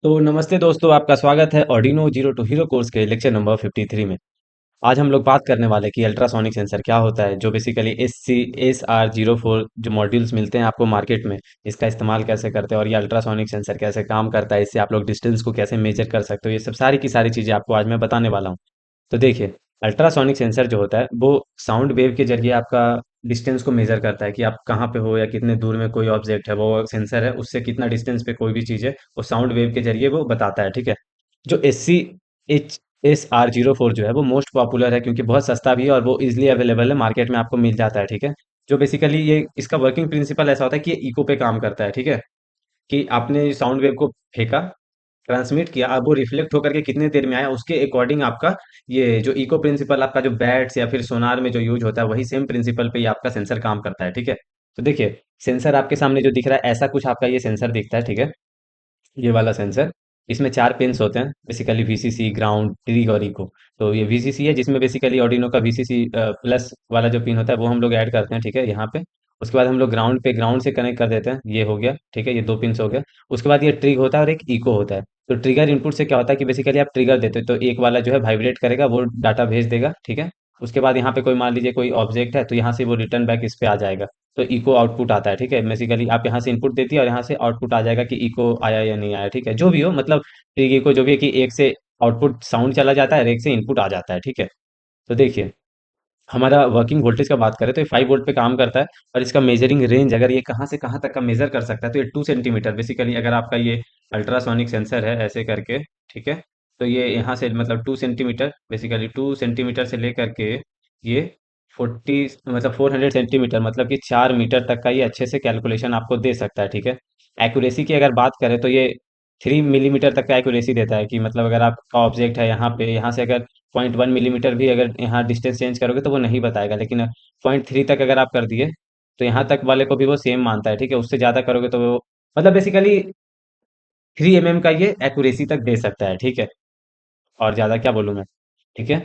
तो नमस्ते दोस्तों, आपका स्वागत है Arduino zero to hero course के लेक्चर नंबर 53 में। आज हम लोग बात करने वाले कि अल्ट्रासोनिक सेंसर क्या होता है, जो बेसिकली SR04 जो मॉड्यूल्स मिलते हैं आपको मार्केट में, इसका इस्तेमाल कैसे करते हैं और ये अल्ट्रासोनिक सेंसर कैसे काम करता है, इससे आप लोग डिस्टेंस को कैसे मेजर कर सकते हो, ये सब सारी की सारी चीज़ें आपको आज मैं बताने वाला हूँ। तो देखिए, अल्ट्रासोनिक सेंसर जो होता है वो साउंड वेव के जरिए आपका डिस्टेंस को मेजर करता है कि आप कहाँ पे हो या कितने दूर में कोई ऑब्जेक्ट है। वो सेंसर है, उससे कितना डिस्टेंस पे कोई भी चीज़ है, वो साउंड वेव के जरिए वो बताता है, ठीक है। जो SR04 जो है वो मोस्ट पॉपुलर है क्योंकि बहुत सस्ता भी है और वो इजिली अवेलेबल है, मार्केट में आपको मिल जाता है, ठीक है। जो बेसिकली ये इसका वर्किंग प्रिंसिपल ऐसा होता है कि ये इको पे काम करता है, ठीक है। कि आपने साउंड वेव को फेंका, ट्रांसमिट किया, अब वो रिफ्लेक्ट होकर के कितने देर में आया उसके अकॉर्डिंग आपका ये जो इको प्रिंसिपल आपका जो बैट्स या फिर सोनार में जो यूज होता है वही सेम प्रिंसिपल पे ही आपका सेंसर काम करता है, ठीक है। तो देखिए, सेंसर आपके सामने जो दिख रहा है ऐसा कुछ आपका ये सेंसर दिखता है, ठीक है। ये वाला सेंसर, इसमें 4 पिन्स होते हैं बेसिकली, वीसीसी, ग्राउंड, ट्रिग और इको। तो ये वीसीसी है जिसमें बेसिकली ऑर्डिनो का वीसीसी प्लस वाला जो पिन होता है वो हम लोग ऐड करते हैं, ठीक है, यहाँ पे। उसके बाद हम लोग ग्राउंड से कनेक्ट कर देते हैं, ये हो गया, ठीक है, ये 2 पिन्स हो गया। उसके बाद ये ट्रिग होता है और एक इको होता है। तो ट्रिगर इनपुट से क्या होता है कि बेसिकली आप ट्रिगर देते हो तो एक वाला जो है वाइब्रेट करेगा, वो डाटा भेज देगा, ठीक है। उसके बाद यहाँ पे कोई मान लीजिए कोई ऑब्जेक्ट है तो यहाँ से वो रिटर्न बैक इस पे आ जाएगा। तो इको आउटपुट आता है, ठीक है। बेसिकली आप यहाँ से इनपुट देती है और यहाँ से आउटपुट आ जाएगा कि इको आया या नहीं आया, ठीक है, जो भी हो, मतलब ठीक इको जो भी है कि एक से आउटपुट साउंड चला जाता है और एक से इनपुट आ जाता है, ठीक है। तो देखिए, हमारा वर्किंग वोल्टेज का बात करें तो ये 5 वोल्ट पे काम करता है। और इसका मेजरिंग रेंज अगर ये कहाँ से कहाँ तक का मेजर कर सकता है तो ये 2 सेंटीमीटर, बेसिकली अगर आपका ये अल्ट्रासोनिक सेंसर है ऐसे करके, ठीक है। तो ये यहाँ से मतलब 2 सेंटीमीटर, बेसिकली 2 सेंटीमीटर से लेकर के ये 40 मतलब 400 सेंटीमीटर, मतलब कि 4 मीटर तक का ये अच्छे से कैलकुलेशन आपको दे सकता है, ठीक है। एक्यूरेसी की अगर बात करें तो ये 3 मिलीमीटर तक का एक्यूरेसी देता है कि मतलब अगर आपका ऑब्जेक्ट है यहाँ पे, यहाँ से अगर 0.1 मिलीमीटर भी अगर यहाँ डिस्टेंस चेंज करोगे तो वो नहीं बताएगा, लेकिन 0.3 तक अगर आप कर दिए तो यहाँ तक वाले को भी वो सेम मानता है, ठीक है। उससे ज़्यादा करोगे तो वो मतलब बेसिकली 3 का ये एक्यूरेसी तक दे सकता है, ठीक है। और ज़्यादा क्या बोलूँ मैं, ठीक है।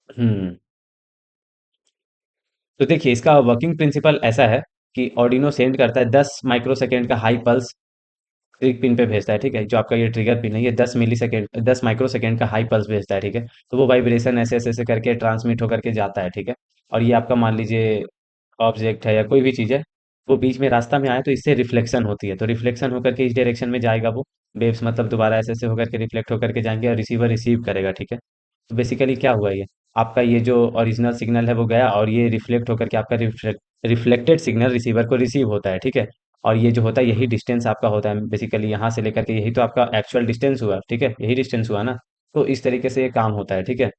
हम्म। तो देखिए, इसका वर्किंग प्रिंसिपल ऐसा है कि ऑर्डिनो सेंड करता है 10 माइक्रोसेकेंड का हाई पल्स ट्रिग पिन पे भेजता है, ठीक है। जो आपका ये ट्रिगर पिन है ये 10 माइक्रोसेकंड का हाई पल्स भेजता है, ठीक है। तो वो वाइब्रेशन ऐसे ऐसे ऐसे करके ट्रांसमिट होकर के जाता है, ठीक है। और ये आपका मान लीजिए ऑब्जेक्ट है या कोई भी चीज़ है, वो बीच में रास्ता में आए तो इससे रिफ्लेक्शन होती है, तो रिफ्लेक्शन होकर के इस डायरेक्शन में जाएगा वो वेव्स, मतलब दोबारा ऐसे ऐसे होकर के रिफ्लेक्ट होकर के जाएंगे और रिसीवर रिसीव करेगा, ठीक है। तो बेसिकली क्या हुआ ये, आपका ये जो ओरिजिनल सिग्नल है वो गया और ये रिफ्लेक्ट होकर के आपका रिफ्लेक्टेड सिग्नल रिसीवर को रिसीव होता है, ठीक है। और ये जो होता है यही डिस्टेंस आपका होता है, बेसिकली यहाँ से लेकर के यही तो आपका एक्चुअल डिस्टेंस हुआ, ठीक है, यही डिस्टेंस हुआ ना। तो इस तरीके से ये काम होता है, ठीक है।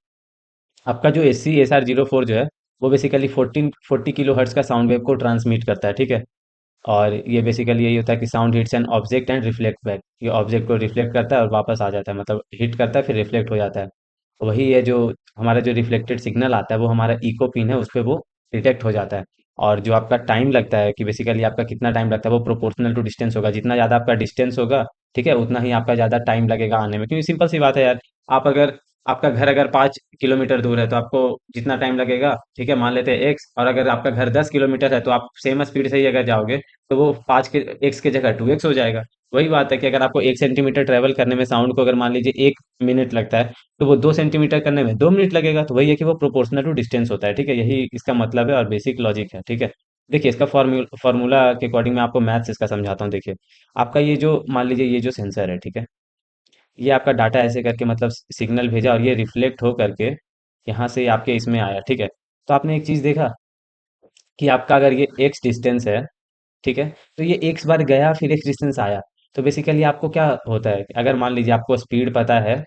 आपका जो SR04 जो है वो बेसिकली 40 किलो हर्ट्ज का साउंड वेव को ट्रांसमिट करता है, ठीक है। और ये बेसिकली यही होता है कि sound hits an object and reflect back, ये ऑब्जेक्ट को रिफ्लेक्ट करता है और वापस आ जाता है, मतलब हिट करता है फिर रिफ्लेक्ट हो जाता है। वही है जो हमारा जो रिफ्लेक्टेड सिग्नल आता है वो हमारा इको पिन है, उस पे वो डिटेक्ट हो जाता है। और जो आपका टाइम लगता है कि बेसिकली आपका कितना टाइम लगता है वो प्रोपोर्शनल टू डिस्टेंस होगा, जितना ज़्यादा आपका डिस्टेंस होगा, ठीक है, उतना ही आपका ज़्यादा टाइम लगेगा आने में, क्योंकि सिंपल सी बात है यार। आप अगर आपका घर अगर 5 किलोमीटर दूर है तो आपको जितना टाइम लगेगा, ठीक है, मान लेते हैं एक्स, और अगर आपका घर 10 किलोमीटर है तो आप सेम स्पीड से ही अगर जाओगे तो वो 5 के एक्स की जगह 2 एक्स हो जाएगा। वही बात है कि अगर आपको 1 सेंटीमीटर ट्रेवल करने में साउंड को अगर मान लीजिए 1 मिनट लगता है तो वो 2 सेंटीमीटर करने में 2 मिनट लगेगा। तो वही है कि वो प्रोपोर्शनल टू डिस्टेंस होता है, ठीक है, यही इसका मतलब है और बेसिक लॉजिक है, ठीक है। देखिए, इसका फार्मूला के अकॉर्डिंग मैं आपको मैथ्स इसका समझाता हूँ। देखिए, आपका ये जो मान लीजिए ये जो सेंसर है, ठीक है, ये आपका डाटा ऐसे करके मतलब सिग्नल भेजा और ये रिफ्लेक्ट हो करके यहाँ से आपके इसमें आया, ठीक है। तो आपने एक चीज़ देखा कि आपका अगर ये एक्स डिस्टेंस है, ठीक है, तो ये एक्स बार गया फिर एक्स डिस्टेंस आया। तो बेसिकली आपको क्या होता है, अगर मान लीजिए आपको स्पीड पता है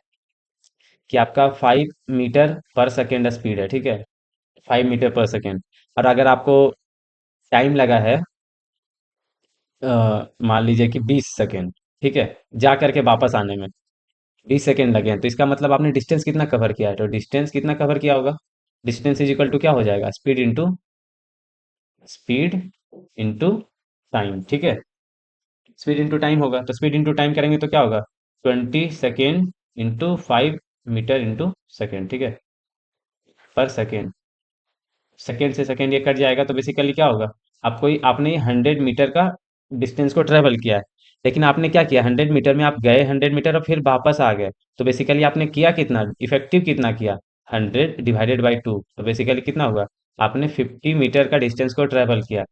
कि आपका 5 मीटर पर सेकेंड स्पीड है, ठीक है, 5 मीटर पर सेकेंड। और अगर आपको टाइम लगा है मान लीजिए कि 20 सेकेंड, ठीक है, जा करके वापस आने में 20 सेकेंड लगे हैं, तो इसका मतलब आपने डिस्टेंस कितना कवर किया है, तो डिस्टेंस कितना कवर किया होगा, डिस्टेंस इज इक्वल टू क्या हो जाएगा, स्पीड इंटू टाइम, ठीक है। स्पीड इंटू टाइम होगा, तो स्पीड इंटू टाइम करेंगे तो क्या होगा, 20 second into 5 metre into second, ठीक है, पर सेकेंड। सेकेंड से सेकेंड ये कट जाएगा तो बेसिकली क्या होगा, आपने 100 मीटर का डिस्टेंस को ट्रेवल किया है। लेकिन आपने क्या किया, 100 मीटर में आप गए, 100 मीटर और फिर वापस आ गए। तो बेसिकली आपने किया कितना, इफेक्टिव कितना किया, 100 डिवाइडेड बाई 2, तो बेसिकली कितना हुआ, आपने 50 मीटर का डिस्टेंस को ट्रेवल किया।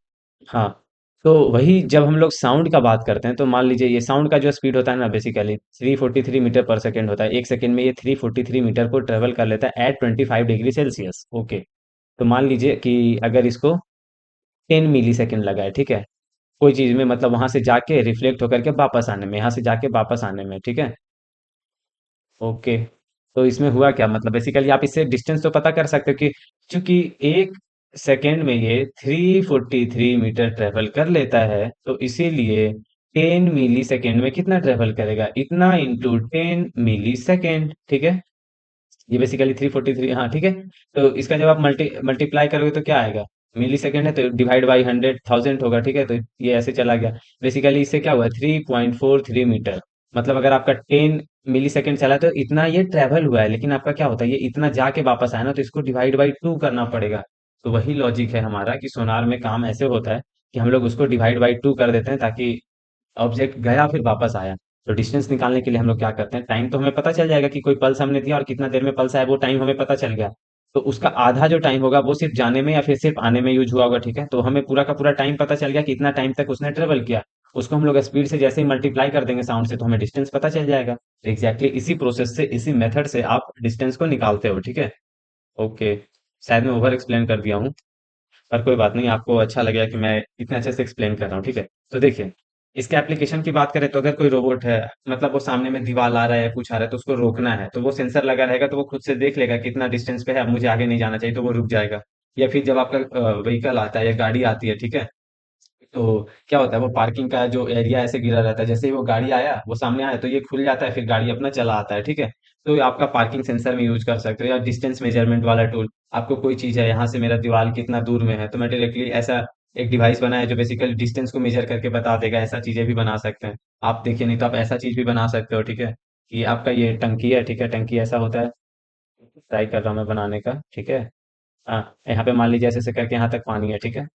हाँ, तो वही जब हम लोग साउंड का बात करते हैं तो मान लीजिए ये साउंड का जो स्पीड होता है ना, बेसिकली 343 मीटर पर सेकेंड होता है। 1 सेकेंड में ये 343 मीटर को ट्रेवल कर लेता है एट 25 डिग्री सेल्सियस। ओके, तो मान लीजिए कि अगर इसको 10 मिली सेकेंड लगा है, ठीक है, कोई चीज में मतलब वहां से जाके रिफ्लेक्ट होकर के वापस आने में, यहाँ से जाके वापस आने में, ठीक है। ओके, तो इसमें हुआ क्या, मतलब बेसिकली आप इससे डिस्टेंस तो पता कर सकते हो कि चूंकि 1 सेकेंड में ये 343 मीटर ट्रेवल कर लेता है, तो इसीलिए 10 मिली सेकेंड में कितना ट्रेवल करेगा, इतना इंटू 10 मिली सेकेंड, ठीक है। ये बेसिकली 343, हाँ ठीक है। तो इसका जब आप मल्टीप्लाई करोगे तो क्या आएगा, मिली सेकेंड है तो डिवाइड बाई 100,000 होगा, ठीक है। तो ये ऐसे चला गया। बेसिकली इससे क्या हुआ, 3.43 मीटर, मतलब अगर आपका 10 मिली सेकेंड चला तो इतना ये ट्रेवल हुआ है, लेकिन आपका क्या होता है, ये इतना जाके वापस आया ना, तो इसको डिवाइड बाई 2 करना पड़ेगा। तो वही लॉजिक है हमारा कि सोनार में काम ऐसे होता है कि हम लोग उसको डिवाइड बाई 2 कर देते हैं, ताकि ऑब्जेक्ट गया फिर वापस आया। तो डिस्टेंस निकालने के लिए हम लोग क्या करते हैं, टाइम तो हमें पता चल जाएगा कि कोई पल्स हमने दिया और कितना देर में पल्स आया, वो टाइम हमें पता चल गया। तो उसका आधा जो टाइम होगा वो सिर्फ जाने में या फिर सिर्फ आने में यूज हुआ होगा, ठीक है। तो हमें पूरा का पूरा टाइम पता चल गया कि इतना टाइम तक उसने ट्रेवल किया। उसको हम लोग स्पीड से जैसे ही मल्टीप्लाई कर देंगे साउंड से, तो हमें डिस्टेंस पता चल जाएगा। तो एग्जैक्टली इसी प्रोसेस से, इसी मेथड से आप डिस्टेंस को निकालते हो, ठीक है। ओके, शायद मैं ओवर एक्सप्लेन कर दिया हूँ, पर कोई बात नहीं, आपको अच्छा लगेगा कि मैं इतने अच्छे से एक्सप्लेन कर रहा हूँ, ठीक है। तो देखिए, इसके एप्लीकेशन की बात करें तो अगर कोई रोबोट है, मतलब वो सामने में दीवार आ रहा है या कुछ आ रहा है, तो उसको रोकना है, तो वो सेंसर लगा रहेगा, तो वो खुद से देख लेगा कितना डिस्टेंस पे है, अब मुझे आगे नहीं जाना चाहिए, तो वो रुक जाएगा। या फिर जब आपका व्हीकल आता है या गाड़ी आती है, ठीक है, तो क्या होता है, वो पार्किंग का जो एरिया ऐसे गिरा रहता है, जैसे ही वो गाड़ी आया, वो सामने आया, तो ये खुल जाता है, फिर गाड़ी अपना चला आता है, ठीक है। तो ये आपका पार्किंग सेंसर में यूज कर सकते हो, या डिस्टेंस मेजरमेंट वाला टूल। आपको कोई चीज है, यहाँ से मेरा दीवार कितना दूर में है, तो मैं डायरेक्टली ऐसा एक डिवाइस बनाया है जो बेसिकली डिस्टेंस को मेजर करके बता देगा। ऐसा चीजें भी बना सकते हैं आप, देखिए, नहीं तो आप ऐसा चीज भी बना सकते हो, ठीक है। कि आपका ये टंकी है, ठीक है, टंकी ऐसा होता है, ट्राई कर रहा हूँ मैं बनाने का, ठीक है। हाँ, यहाँ पे मान लीजिए ऐसे ऐसे करके यहाँ तक पानी है, ठीक है।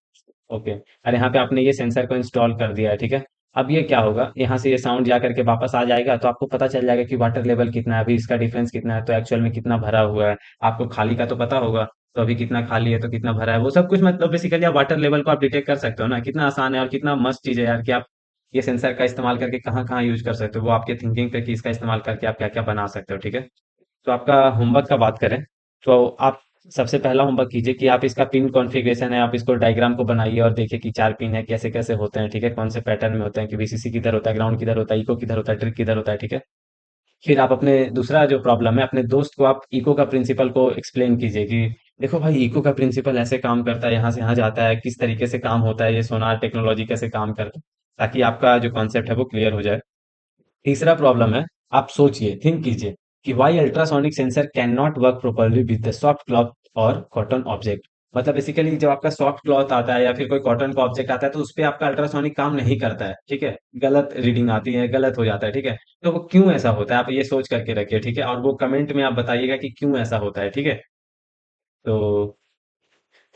ओके, और यहाँ पे आपने ये सेंसर को इंस्टॉल कर दिया है, ठीक है। अब ये क्या होगा, यहाँ से ये साउंड जा करके वापस आ जाएगा, तो आपको पता चल जाएगा कि वाटर लेवल कितना है, अभी इसका डिफरेंस कितना है, तो एक्चुअल में कितना भरा हुआ है। आपको खाली का तो पता होगा, तो अभी कितना खाली है तो कितना भरा है, वो सब कुछ, मतलब बेसिकली आप वाटर लेवल को आप डिटेक्ट कर सकते हो ना। कितना आसान है और कितना मस्त चीज़ है यार, कि आप ये सेंसर का इस्तेमाल करके कहाँ कहाँ यूज कर सकते हो, वो आपके थिंकिंग पे कि इसका इस्तेमाल करके आप क्या क्या बना सकते हो, ठीक है। तो आपका होमवर्क का बात करें, तो आप सबसे पहला होमवर्क कीजिए कि आप इसका पिन कॉन्फ़िगरेशन है, आप इसको डायग्राम को बनाइए और देखिए कि 4 पिन है, कैसे-कैसे होते हैं, ठीक है? कौन से पैटर्न में होते हैं, कि वीसीसी किधर होता है, ग्राउंड किधर होता है, इको किधर होता है, ट्रिक किधर होता है, ठीक है? फिर आप अपने दूसरा जो प्रॉब्लम है, अपने दोस्त को आप इको का प्रिंसिपल को एक्सप्लेन कीजिए कि देखो भाई, इको का प्रिंसिपल ऐसे काम करता है, यहाँ से यहाँ जाता है, किस तरीके से काम होता है, ये सोनार टेक्नोलॉजी कैसे काम करता है, ताकि आपका जो कॉन्सेप्ट है वो क्लियर हो जाए। तीसरा प्रॉब्लम है, आप सोचिए, थिंक कीजिए कि why ultrasonic sensor can not work properly with the soft cloth और कॉटन ऑब्जेक्ट। मतलब बेसिकली जब आपका सॉफ्ट क्लॉथ आता है या फिर कोई कॉटन का ऑब्जेक्ट आता है, तो उस पे आपका अल्ट्रासोनिक काम नहीं करता है, ठीक है। गलत रीडिंग आती है, गलत हो जाता है, ठीक है। तो वो क्यों ऐसा होता है, आप ये सोच करके रखिए, ठीक है, और वो कमेंट में आप बताइएगा कि क्यों ऐसा होता है, ठीक है। तो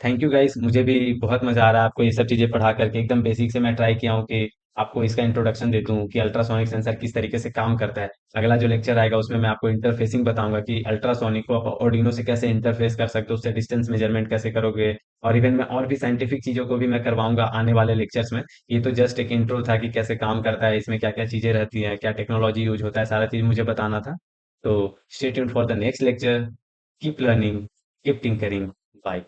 थैंक यू गाइस, मुझे भी बहुत मजा आ रहा है आपको ये सब चीजें पढ़ा करके। एकदम बेसिक से मैं ट्राई किया हूँ कि आपको इसका इंट्रोडक्शन दे दूं कि अल्ट्रासोनिक सेंसर किस तरीके से काम करता है। अगला जो लेक्चर आएगा उसमें मैं आपको इंटरफेसिंग बताऊंगा कि अल्ट्रासोनिक को आप ऑर्डिनो से कैसे इंटरफेस कर सकते हो, उससे डिस्टेंस मेजरमेंट कैसे करोगे। और इवन मैं और भी साइंटिफिक चीजों को भी मैं करवाऊंगा आने वाले लेक्चर्स में। ये तो जस्ट एक इंट्रो था कि कैसे काम करता है, इसमें क्या क्या चीजें रहती हैं, क्या टेक्नोलॉजी यूज होता है, सारा चीज मुझे बताना था। तो stay tuned for the next lecture. Keep learning, keep tinkering. Bye.